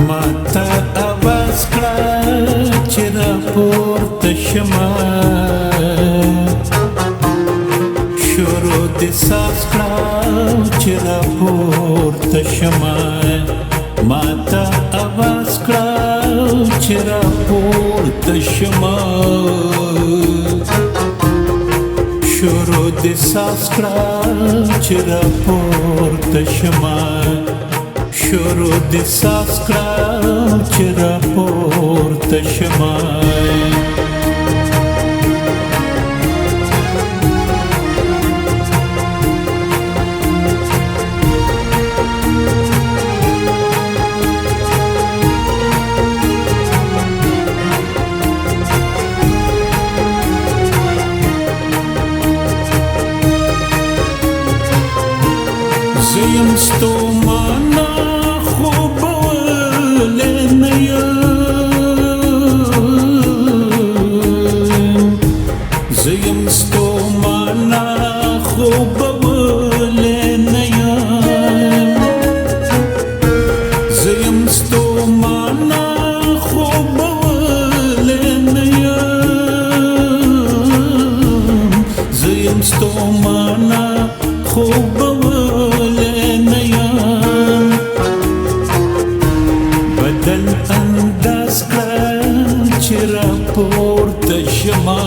ماته اواز کړه چې راپورته شمه شروع دې ساز کړه چې راپورته شمه ماته اواز کړه چې راپورته شمه شروع دې ساز کړه چې راپورته شمه شروع دې ساز کړه چې راپورته شمه زیم ستومانه خوبولی نه یم زیم ستومانه خوبولی نه یم زیم ستومانه خوبولی نه یم زیم ستومانه خوبولی بدل انداز کړه چې راپورته شمه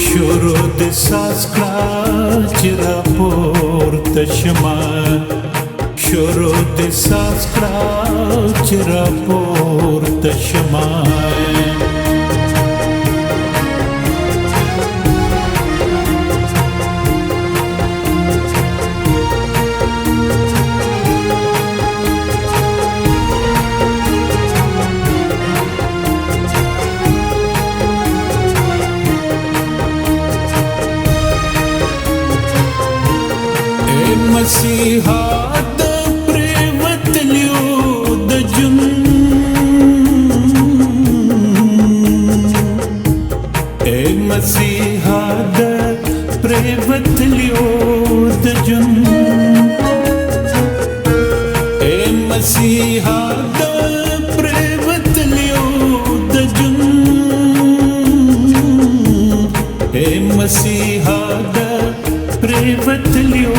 شروع دې ساز کړه چې راپورته شمه شروع دې ساز کړه چې راپورته شمه مسیحا د پریوتلیو د جون اے مسیحا د پریوتلیو د جون اے مسیحا د پریوتلیو د جون اے مسیحا د پریوتلیو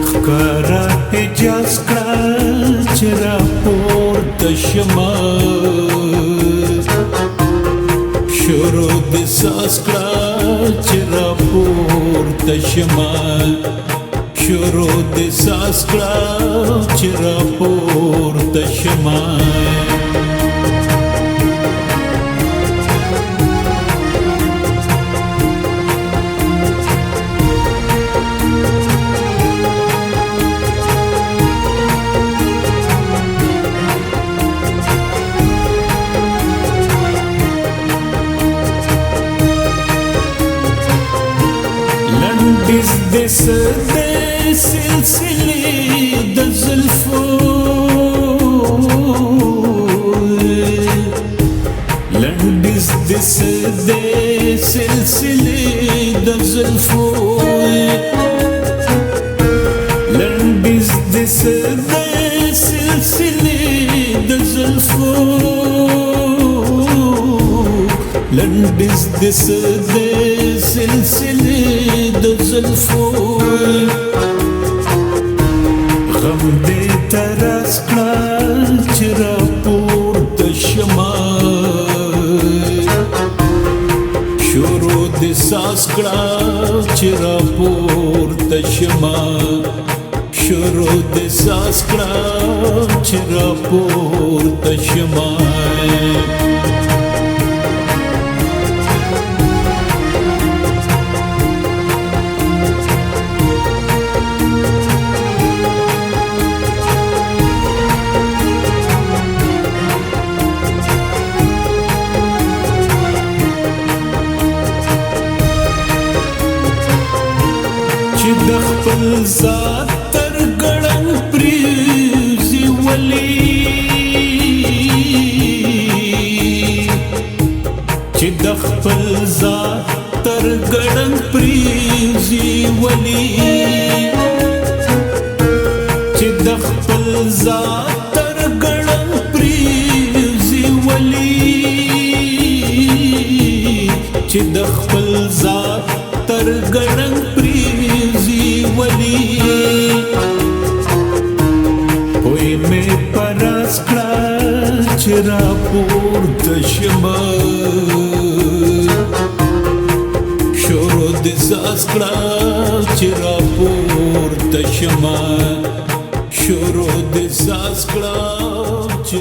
ښکاره اجاز کړه چې راپورته شمه شروع دې ساز کړه چې راپورته شمه شروع دې ساز کړه چې راپورته شمه لنډیز دې سدې سلسلې د زلفو لنډیز دې سدې سلسلې د زلفو لنډیز دې سدې سلسلې د زلفو لنډیز دې سدې سلسلې د زلفو غم دې تراس کړه چې راپورته شمه شروع دې ساز کړه چې راپورته شمه شروع دې ساز کړه چې راپورته شمه چې د خپل ذات تر ګړنګ پریزي ولي چې د خپل ذات تر ګړنګ پریزي ولي چې راپورته شمه شروع دې ساز کړه چې راپورته شمه شروع دې ساز کړه چې